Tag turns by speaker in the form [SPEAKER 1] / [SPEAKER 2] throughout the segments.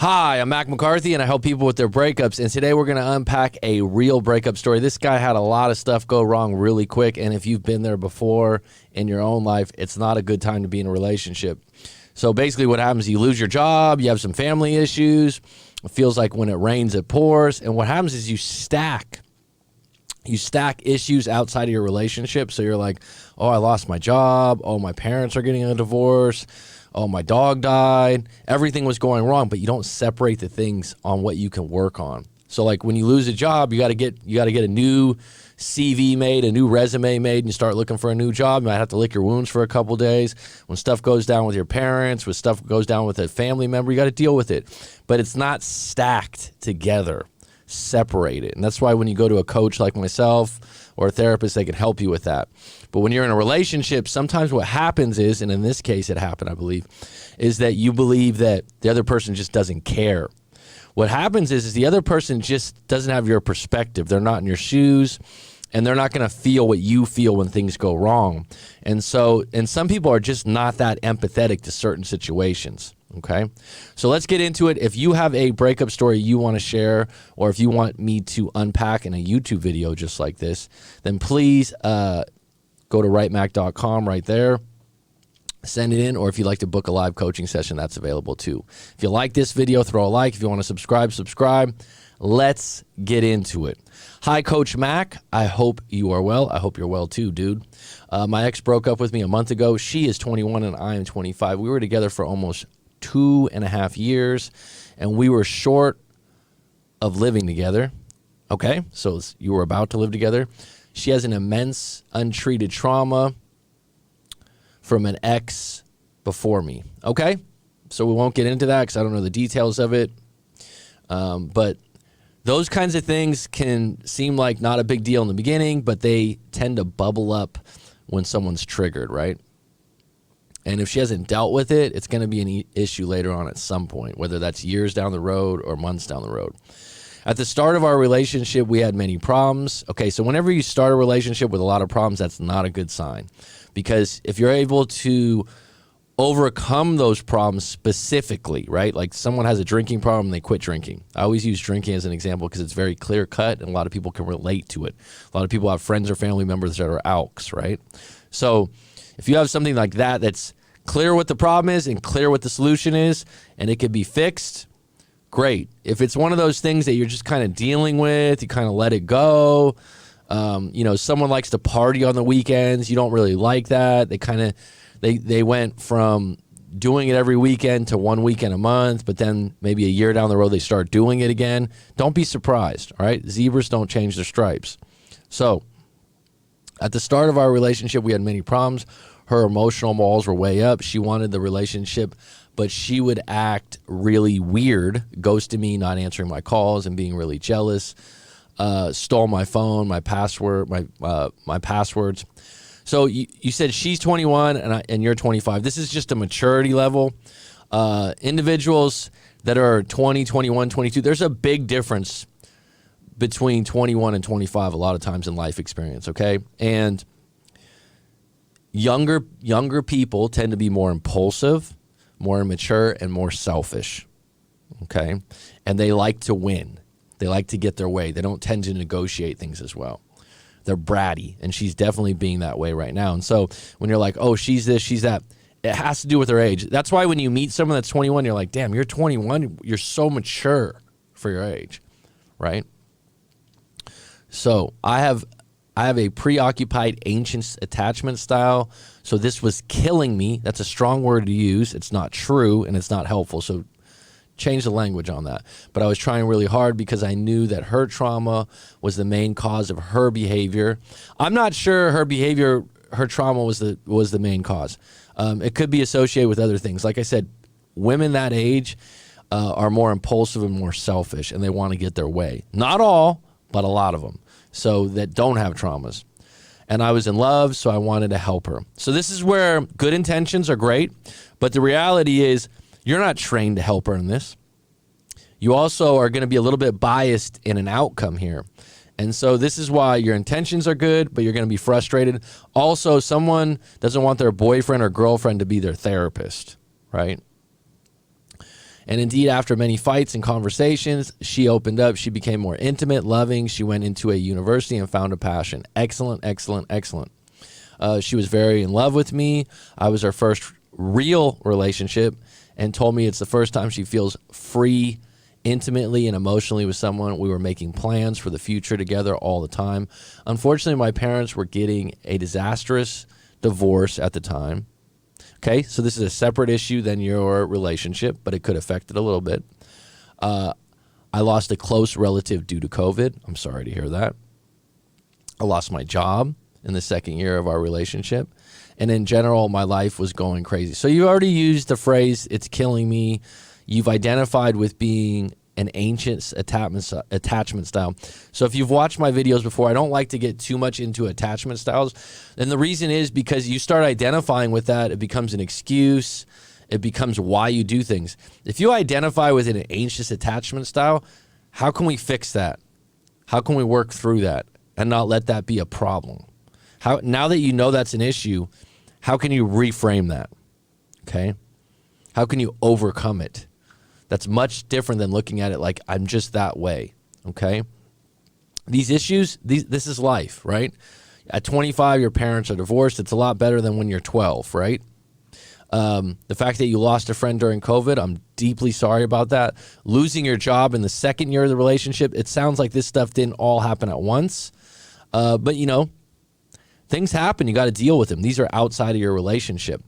[SPEAKER 1] Hi, I'm McCarthy, and I help people with their breakups. And today we're going to unpack a real breakup story. This guy had a lot of stuff go wrong really quick, and if you've been there before in your own life, it's not a good time to be in a relationship. So basically what happens, you lose your job, you have some family issues, it feels like when it rains, it pours, and what happens is you stack issues outside of your relationship. So you're like, oh, I lost my job, oh, my parents are getting a divorce, oh, my dog died, everything was going wrong, but you don't separate the things on what you can work on. So like when you lose a job, you got to get a new CV made, a new resume made, and you start looking for a new job. You might have to lick your wounds for a couple days. When stuff goes down with your parents, when stuff goes down with a family member, you got to deal with it. But it's not stacked together. Separate it. And that's why when you go to a coach like myself or a therapist, they can help you with that. But when you're in a relationship, sometimes what happens is, and in this case it happened, I believe, is that you believe that the other person just doesn't care. What happens is the other person just doesn't have your perspective. They're not in your shoes, and they're not going to feel what you feel when things go wrong. And some people are just not that empathetic to certain situations. Okay, so let's get into it. If you have a breakup story you want to share, or if you want me to unpack in a YouTube video just like this, then please go to writemac.com right there. Send it in, or if you'd like to book a live coaching session, that's available too. If you like this video, throw a like. If you want to subscribe. Let's get into it. Hi, Coach Mac. I hope you are well. I hope you're well too, dude. My ex broke up with me a month ago. She is 21 and I am 25. We were together for almost 2.5 years, and we were short of living together. Okay, so you were about to live together. She has an immense untreated trauma from an ex before me. Okay, so we won't get into that because I don't know the details of it. But those kinds of things can seem like not a big deal in the beginning, but they tend to bubble up when someone's triggered, right? And if she hasn't dealt with it, it's going to be an issue later on at some point, whether that's years down the road or months down the road. At the start of our relationship, we had many problems. Okay, so whenever you start a relationship with a lot of problems, that's not a good sign. Because if you're able to overcome those problems specifically, right? Like someone has a drinking problem, they quit drinking. I always use drinking as an example because it's very clear cut and a lot of people can relate to it. A lot of people have friends or family members that are alks, right? So if you have something like that that's clear what the problem is and clear what the solution is, and it can be fixed, great. If it's one of those things that you're just kind of dealing with, you kind of let it go. Someone likes to party on the weekends. You don't really like that. They went from doing it every weekend to one weekend a month, but then maybe a year down the road they start doing it again. Don't be surprised, all right? Zebras don't change their stripes. So at the start of our relationship, we had many problems. Her emotional walls were way up. She wanted the relationship, but she would act really weird, ghosting me, not answering my calls, and being really jealous. Stole my phone, my password, my passwords. So you said she's 21 and you're 25. This is just a maturity level. Individuals that are 20, 21, 22, there's a big difference between 21 and 25 a lot of times in life experience, okay? And younger people tend to be more impulsive, more immature, and more selfish, okay? And they like to win. They like to get their way. They don't tend to negotiate things as well. They're bratty, and she's definitely being that way right now. And so when you're like, oh, she's this, she's that, it has to do with her age. That's why when you meet someone that's 21, you're like, damn, you're 21. You're so mature for your age, right? So I have a preoccupied ancient attachment style. So this was killing me. That's a strong word to use. It's not true, and it's not helpful. So change the language on that. But I was trying really hard because I knew that her trauma was the main cause of her behavior. I'm not sure her trauma was the main cause. It could be associated with other things. Like I said, women that age are more impulsive and more selfish, and they want to get their way. Not all, but a lot of them. So that don't have traumas. And I was in love, so I wanted to help her. So this is where good intentions are great, but the reality is you're not trained to help her in this. You also are going to be a little bit biased in an outcome here. And so this is why your intentions are good, but you're going to be frustrated. Also, someone doesn't want their boyfriend or girlfriend to be their therapist, right? And indeed, after many fights and conversations, she opened up. She became more intimate, loving. She went into a university and found a passion. Excellent, excellent, excellent. She was very in love with me. I was her first real relationship, and told me it's the first time she feels free intimately and emotionally with someone. We were making plans for the future together all the time. Unfortunately, my parents were getting a disastrous divorce at the time. Okay, so this is a separate issue than your relationship, but it could affect it a little bit. I lost a close relative due to COVID. I'm sorry to hear that. I lost my job in the second year of our relationship. And in general, my life was going crazy. So you already used the phrase, it's killing me. You've identified with being an ancient attachment style. So if you've watched my videos before, I don't like to get too much into attachment styles. And the reason is because you start identifying with that, it becomes an excuse. It becomes why you do things. If you identify with an anxious attachment style, how can we fix that? How can we work through that and not let that be a problem? How, now that you know that's an issue, how can you reframe that? Okay? How can you overcome it? That's much different than looking at it like I'm just that way. Okay? These issues, this is life, right? At 25, your parents are divorced. It's a lot better than when you're 12, right? The fact that you lost a friend during COVID, I'm deeply sorry about that. Losing your job in the second year of the relationship, it sounds like this stuff didn't all happen at once. But, you know, things happen. You got to deal with them. These are outside of your relationship.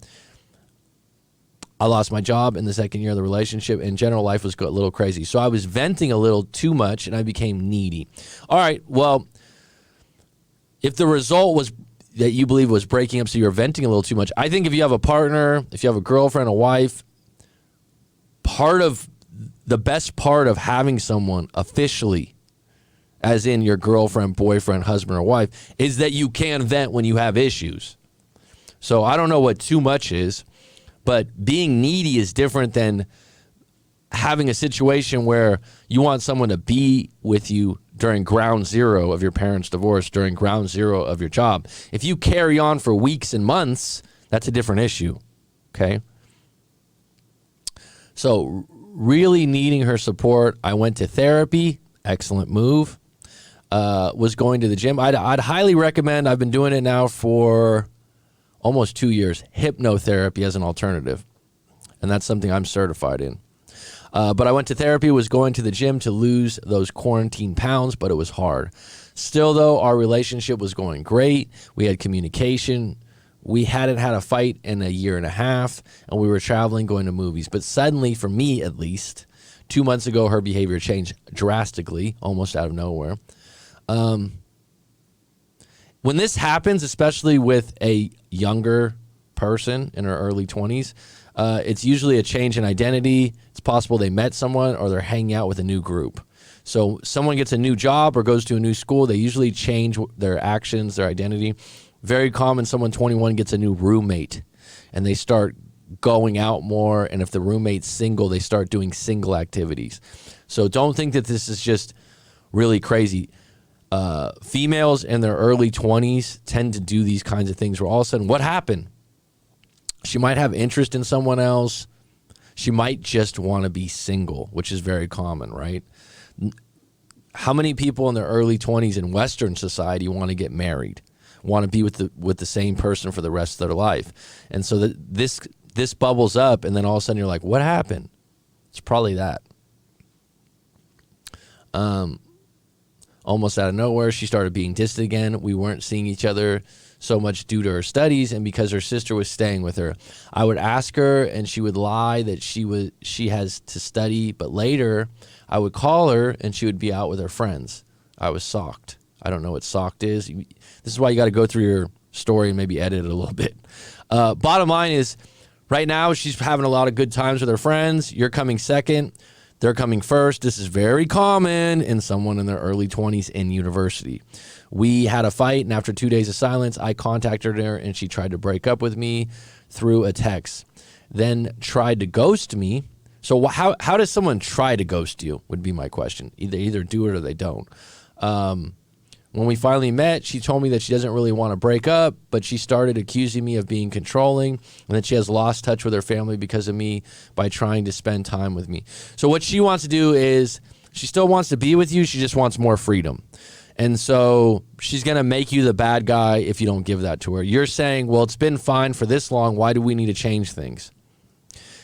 [SPEAKER 1] I lost my job in the second year of the relationship, and general life was a little crazy. So I was venting a little too much, and I became needy. All right, well, if the result was that you believe was breaking up, so you're venting a little too much, I think if you have a partner, if you have a girlfriend, a wife, the best part of having someone officially, as in your girlfriend, boyfriend, husband, or wife, is that you can vent when you have issues. So I don't know what too much is, but being needy is different than having a situation where you want someone to be with you during ground zero of your parents' divorce, during ground zero of your job. If you carry on for weeks and months, that's a different issue, okay? So really needing her support, I went to therapy, excellent move. Was going to the gym. I'd highly recommend, I've been doing it now for almost 2 years, hypnotherapy as an alternative. And that's something I'm certified in. But I went to therapy, was going to the gym to lose those quarantine pounds, but it was hard. Still, though, our relationship was going great. We had communication. We hadn't had a fight in a year and a half, and we were traveling, going to movies. But suddenly, for me at least, 2 months ago, her behavior changed drastically, almost out of nowhere. When this happens, especially with a younger person in her early 20s, it's usually a change in identity. It's possible they met someone or they're hanging out with a new group. So someone gets a new job or goes to a new school, they usually change their actions, their identity. Very common, someone 21 gets a new roommate and they start going out more. And if the roommate's single, they start doing single activities. So don't think that this is just really crazy. Females in their early 20s tend to do these kinds of things where all of a sudden, what happened? She might have interest in someone else. She might just want to be single, which is very common, right? How many people in their early 20s in Western society want to get married, want to be with the same person for the rest of their life? And so this bubbles up, and then all of a sudden you're like, what happened? It's probably that. Almost out of nowhere, she started being distant again. We weren't seeing each other so much due to her studies and because her sister was staying with her. I would ask her, and she would lie that she has to study. But later, I would call her, and she would be out with her friends. I was socked. I don't know what socked is. This is why you got to go through your story and maybe edit it a little bit. Bottom line is, right now, she's having a lot of good times with her friends. You're coming second. They're coming first. This is very common in someone in their early 20s in university. We had a fight, and after 2 days of silence, I contacted her, and she tried to break up with me through a text, then tried to ghost me. So how does someone try to ghost you would be my question. Either do it or they don't. When we finally met, she told me that she doesn't really want to break up, but she started accusing me of being controlling and that she has lost touch with her family because of me by trying to spend time with me. So what she wants to do is she still wants to be with you. She just wants more freedom. And so she's going to make you the bad guy if you don't give that to her. You're saying, well, it's been fine for this long. Why do we need to change things?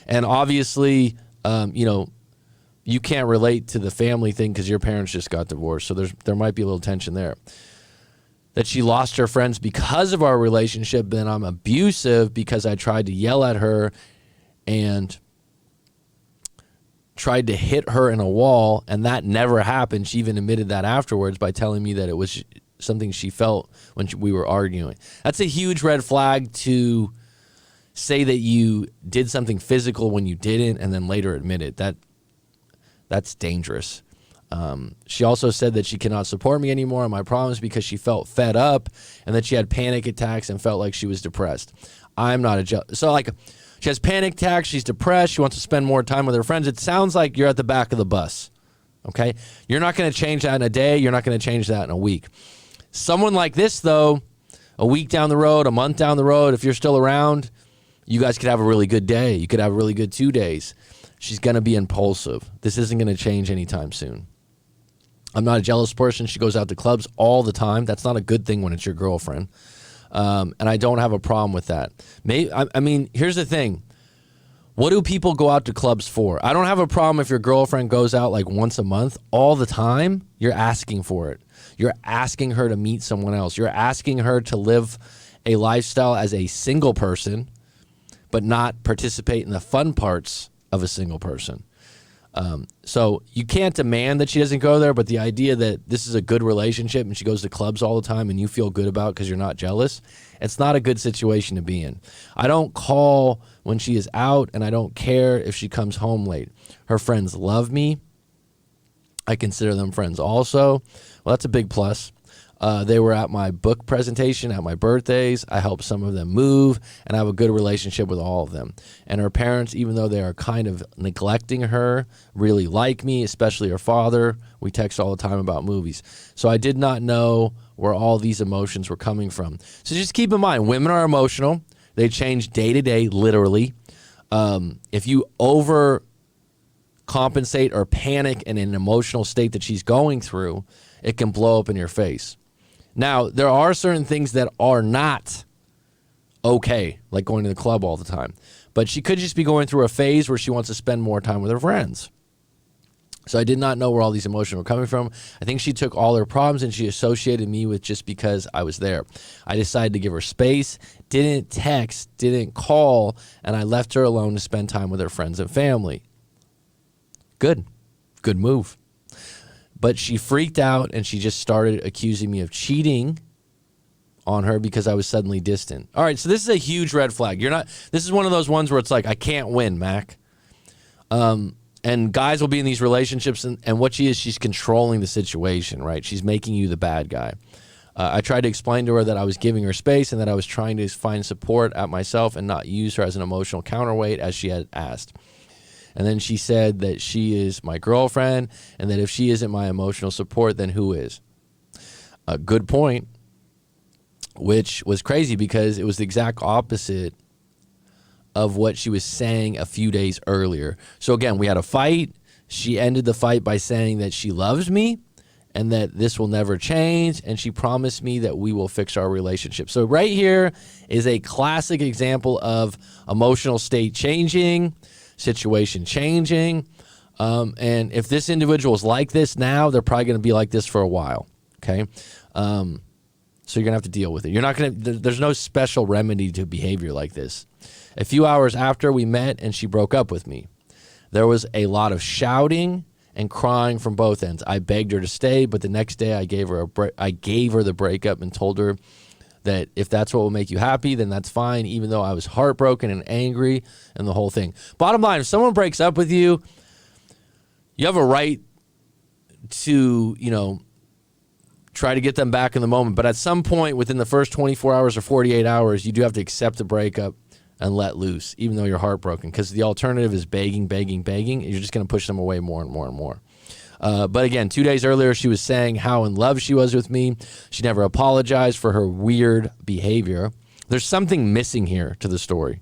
[SPEAKER 1] And obviously, you can't relate to the family thing because your parents just got divorced. So there might be a little tension there. That she lost her friends because of our relationship, then I'm abusive because I tried to yell at her and tried to hit her in a wall, and that never happened. She even admitted that afterwards by telling me that it was something she felt when we were arguing. That's a huge red flag to say that you did something physical when you didn't and then later admit it. That's dangerous. She also said that she cannot support me anymore on my problems because she felt fed up and that she had panic attacks and felt like she was depressed. I'm not so like she has panic attacks, she's depressed, she wants to spend more time with her friends. It sounds like you're at the back of the bus, okay? You're not going to change that in a day. You're not going to change that in a week. Someone like this, though, a week down the road, a month down the road, if you're still around, you guys could have a really good day. You could have a really good 2 days. She's going to be impulsive. This isn't going to change anytime soon. I'm not a jealous person. She goes out to clubs all the time. That's not a good thing when it's your girlfriend. And I don't have a problem with that. I mean, here's the thing. What do people go out to clubs for? I don't have a problem if your girlfriend goes out like once a month all the time. You're asking for it. You're asking her to meet someone else. You're asking her to live a lifestyle as a single person, but not participate in the fun parts of a single person. So you can't demand that she doesn't go there, but the idea that this is a good relationship and she goes to clubs all the time and you feel good about it because you're not jealous, it's not a good situation to be in. I don't call when she is out, and I don't care if she comes home late. Her friends love me. I consider them friends also. Well, that's a big plus. They were at my book presentation at my birthdays. I helped some of them move, and I have a good relationship with all of them. And her parents, even though they are kind of neglecting her, really like me, especially her father. We text all the time about movies. So I did not know where all these emotions were coming from. So just keep in mind, women are emotional. They change day to day, literally. If you overcompensate or panic in an emotional state that she's going through, it can blow up in your face. Now, there are certain things that are not okay, like going to the club all the time. But she could just be going through a phase where she wants to spend more time with her friends. So I did not know where all these emotions were coming from. I think she took all her problems and she associated me with just because I was there. I decided to give her space, didn't text, didn't call, and I left her alone to spend time with her friends and family. Good move. But she freaked out and she just started accusing me of cheating on her because I was suddenly distant. All right, so this is a huge red flag. This is one of those ones where it's like, I can't win, Mac. And guys will be in these relationships, and what she's controlling the situation, right? She's making you the bad guy. I tried to explain to her that I was giving her space and that I was trying to find support at myself and not use her as an emotional counterweight as she had asked. And then she said that she is my girlfriend and that if she isn't my emotional support, then who is? A good point, which was crazy because it was the exact opposite of what she was saying a few days earlier. So again, we had a fight. She ended the fight by saying that she loves me and that this will never change, and she promised me that we will fix our relationship. So right here is a classic example of emotional state changing, situation changing, and if this individual is like this now, they're probably going to be like this for a while, okay? So you're going to have to deal with it. You're not going to, there's no special remedy to behavior like this. A few hours after we met and she broke up with me, there was a lot of shouting and crying from both ends. I begged her to stay, but the next day I gave her the breakup and told her that if that's what will make you happy, then that's fine, even though I was heartbroken and angry and the whole thing. Bottom line, if someone breaks up with you, you have a right to, try to get them back in the moment. But at some point within the first 24 hours or 48 hours, you do have to accept the breakup and let loose, even though you're heartbroken, because the alternative is begging. You're just going to push them away more and more and more. But again, 2 days earlier, she was saying how in love she was with me. She never apologized for her weird behavior. There's something missing here to the story.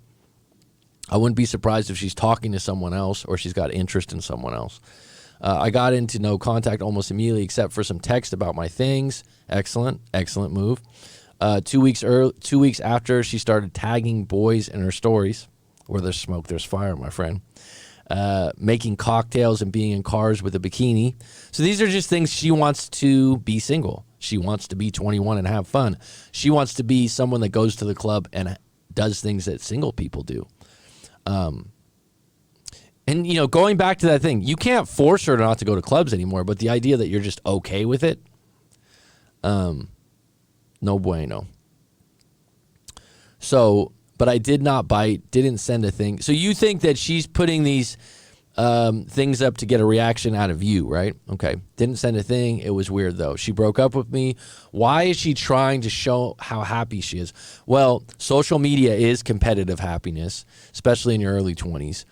[SPEAKER 1] I wouldn't be surprised if she's talking to someone else or she's got interest in someone else. I got into no contact almost immediately except for some text about my things. Excellent move. 2 weeks after, she started tagging boys in her stories. Where there's smoke, there's fire, my friend. Making cocktails and being in cars with a bikini. So these are just things. She wants to be single. She wants to be 21 and have fun. She wants to be someone that goes to the club and does things that single people do. And, you know, going back to that thing, you can't force her not to go to clubs anymore, but the idea that you're just okay with it, no bueno. So, but I did not bite, didn't send a thing. So you think that she's putting these things up to get a reaction out of you, right? Okay. Didn't send a thing. It was weird, though. She broke up with me. Why is she trying to show how happy she is? Well, social media is competitive happiness, especially in your early 20s.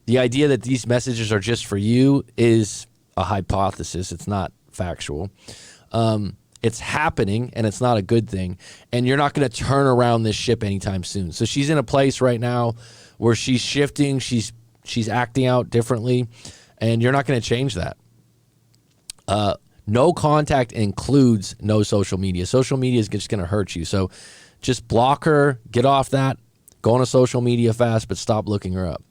[SPEAKER 1] The idea that these messages are just for you is a hypothesis. It's not factual. It's happening, and it's not a good thing. And you're not going to turn around this ship anytime soon. So she's in a place right now where she's shifting. She's acting out differently, and you're not going to change that. No contact includes no social media. Social media is just going to hurt you. So just block her, get off that, go on a social media fast, but stop looking her up.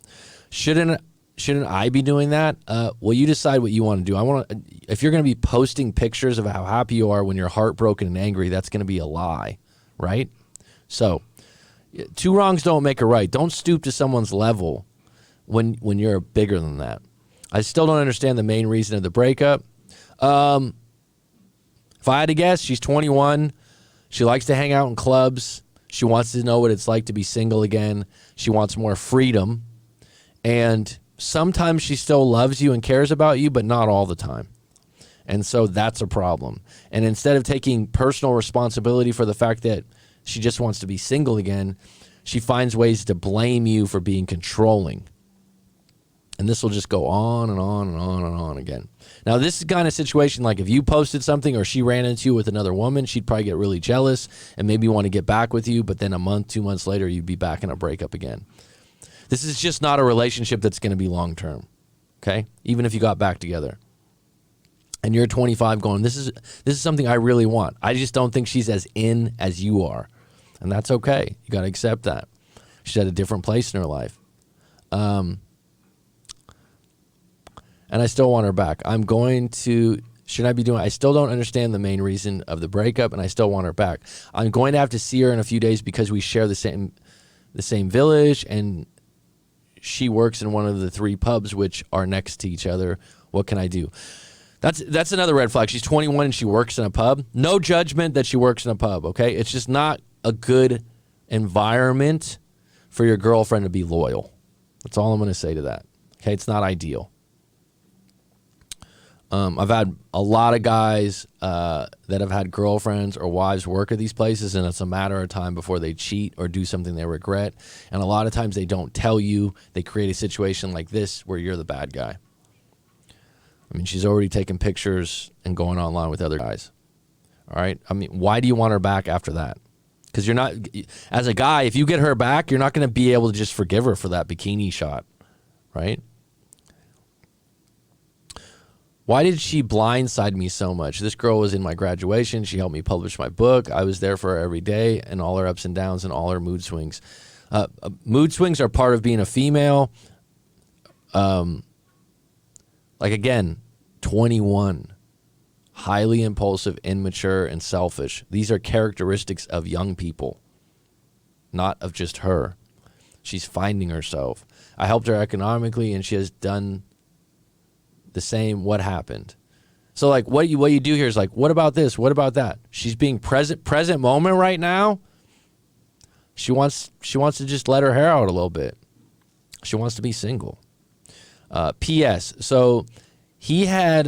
[SPEAKER 1] Shouldn't I be doing that? Well, you decide what you want to do. If you're going to be posting pictures of how happy you are when you're heartbroken and angry, that's going to be a lie, right? So, two wrongs don't make a right. Don't stoop to someone's level when you're bigger than that. I still don't understand the main reason of the breakup. If I had to guess, she's 21. She likes to hang out in clubs. She wants to know what it's like to be single again. She wants more freedom. And sometimes she still loves you and cares about you, but not all the time. And so that's a problem. And instead of taking personal responsibility for the fact that she just wants to be single again, she finds ways to blame you for being controlling. And this will just go on and on and on and on again. Now, this is kind of situation like if you posted something or she ran into you with another woman, she'd probably get really jealous and maybe want to get back with you. But then a month, 2 months later, you'd be back in a breakup again. This is just not a relationship that's going to be long-term, okay? Even if you got back together. And you're 25 going, this is something I really want. I just don't think she's as in as you are. And that's okay. You got to accept that. She's at a different place in her life. And I still want her back. I still don't understand the main reason of the breakup, and I still want her back. I'm going to have to see her in a few days because we share the same village, and she works in one of the 3 pubs which are next to each other. What can I do? That's another red flag. She's 21 and she works in a pub. No judgment that she works in a pub, okay? It's just not a good environment for your girlfriend to be loyal. That's all I'm going to say to that. Okay, it's not ideal. I've had a lot of guys that have had girlfriends or wives work at these places, and it's a matter of time before they cheat or do something they regret. And a lot of times they don't tell you. They create a situation like this where you're the bad guy. I mean, she's already taking pictures and going online with other guys. All right? I mean, why do you want her back after that? Because you're not, as a guy, if you get her back, you're not going to be able to just forgive her for that bikini shot, right? Why did she blindside me so much? This girl was in my graduation. She helped me publish my book. I was there for her every day and all her ups and downs and all her mood swings. Mood swings are part of being a female. Like, again, 21, highly impulsive, immature, and selfish. These are characteristics of young people, not of just her. She's finding herself. I helped her economically, and she has done the same. What happened? So like what you do here is like, what about this? What about that? She's being present moment right now. She wants to just let her hair out a little bit. She wants to be single. P.S. So he had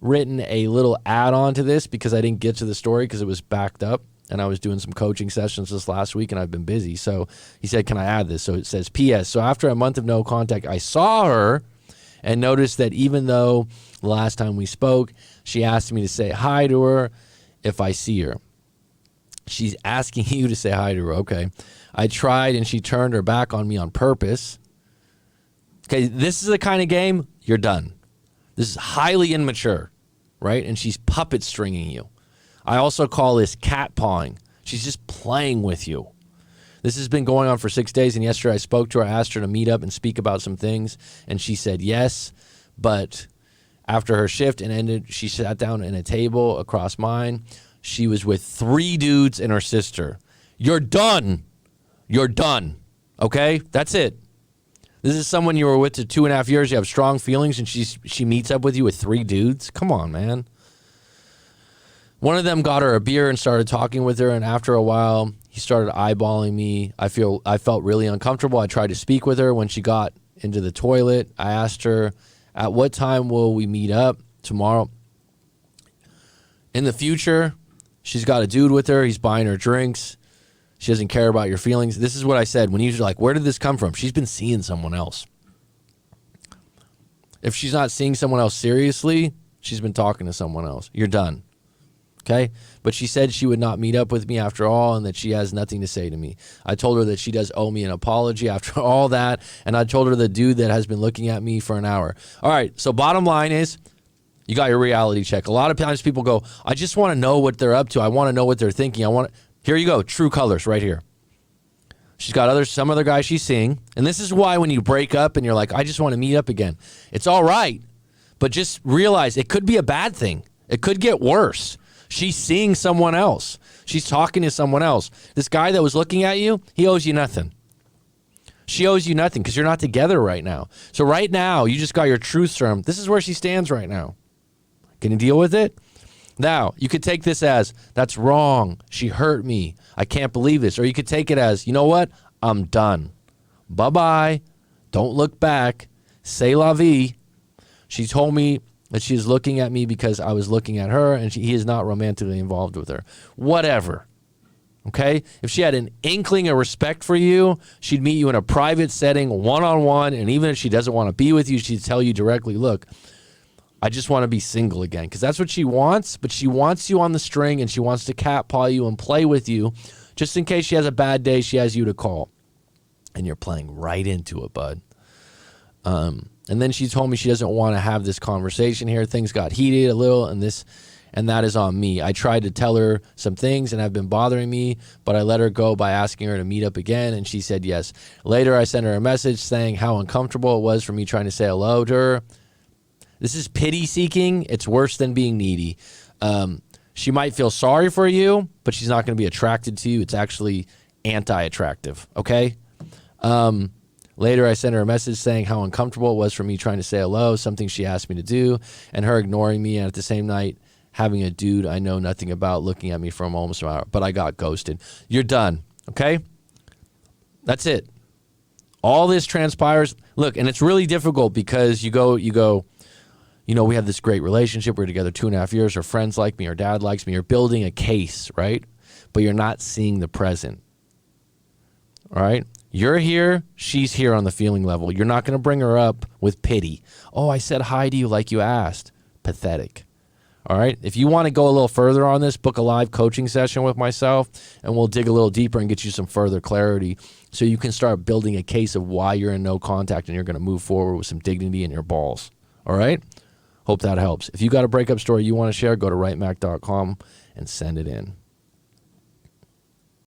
[SPEAKER 1] written a little add-on to this because I didn't get to the story because it was backed up, and I was doing some coaching sessions this last week and I've been busy. So he said, can I add this? So it says, P.S. So after a month of no contact, I saw her and noticed that even though the last time we spoke, she asked me to say hi to her if I see her. She's asking you to say hi to her. Okay. I tried and she turned her back on me on purpose. Okay, this is the kind of game, you're done. This is highly immature, right? And she's puppet stringing you. I also call this cat pawing. She's just playing with you. This has been going on for 6 days, and yesterday I spoke to her, asked her to meet up and speak about some things, and she said yes, but after her shift and ended, she sat down at a table across mine. She was with 3 dudes and her sister. You're done. You're done. Okay? That's it. This is someone you were with for 2.5 years. You have strong feelings, and she meets up with you with 3 dudes? Come on, man. One of them got her a beer and started talking with her, and after a while, he started eyeballing me. I felt really uncomfortable. I tried to speak with her when she got into the toilet. I asked her, at what time will we meet up? Tomorrow. In the future, she's got a dude with her. He's buying her drinks. She doesn't care about your feelings. This is what I said. When you're like, where did this come from? She's been seeing someone else. If she's not seeing someone else seriously, she's been talking to someone else. You're done. Okay? But she said she would not meet up with me after all and that she has nothing to say to me. I told her that she does owe me an apology after all that, and I told her the dude that has been looking at me for an hour. All right, so bottom line is, you got your reality check. A lot of times people go, I just want to know what they're up to. I want to know what they're thinking. Here you go, true colors right here. She's got some other guy she's seeing, and this is why when you break up and you're like, I just want to meet up again, it's all right, but just realize it could be a bad thing. It could get worse. She's seeing someone else. She's talking to someone else. This guy that was looking at you, he owes you nothing. She owes you nothing because you're not together right now. So right now, you just got your truth serum. This is where she stands right now. Can you deal with it? Now, you could take this as, that's wrong. She hurt me. I can't believe this. Or you could take it as, you know what? I'm done. Bye-bye. Don't look back. C'est la vie. She told me that she is looking at me because I was looking at her, and he is not romantically involved with her. Whatever. Okay? If she had an inkling of respect for you, she'd meet you in a private setting, one-on-one, and even if she doesn't want to be with you, she'd tell you directly, look, I just want to be single again, because that's what she wants, but she wants you on the string, and she wants to catpaw you and play with you. Just in case she has a bad day, she has you to call. And you're playing right into it, bud. And then she told me she doesn't want to have this conversation here. Things got heated a little, and that is on me. I tried to tell her some things and have been bothering me, but I let her go by asking her to meet up again, and she said yes. Later, I sent her a message saying how uncomfortable it was for me trying to say hello to her. This is pity-seeking. It's worse than being needy. She might feel sorry for you, but she's not going to be attracted to you. It's actually anti-attractive, okay? Later, I sent her a message saying how uncomfortable it was for me trying to say hello, something she asked me to do, and her ignoring me, and at the same night, having a dude I know nothing about looking at me for almost an hour. But I got ghosted. You're done, okay? That's it. All this transpires. Look, and it's really difficult because you go, you know, we have this great relationship. We're together 2.5 years. Her friends like me. Her dad likes me. You're building a case, right? But you're not seeing the present, all right? You're here, she's here on the feeling level. You're not going to bring her up with pity. Oh, I said hi to you like you asked. Pathetic. All right? If you want to go a little further on this, book a live coaching session with myself, and we'll dig a little deeper and get you some further clarity so you can start building a case of why you're in no contact and you're going to move forward with some dignity in your balls. All right? Hope that helps. If you got a breakup story you want to share, go to writemac.com and send it in.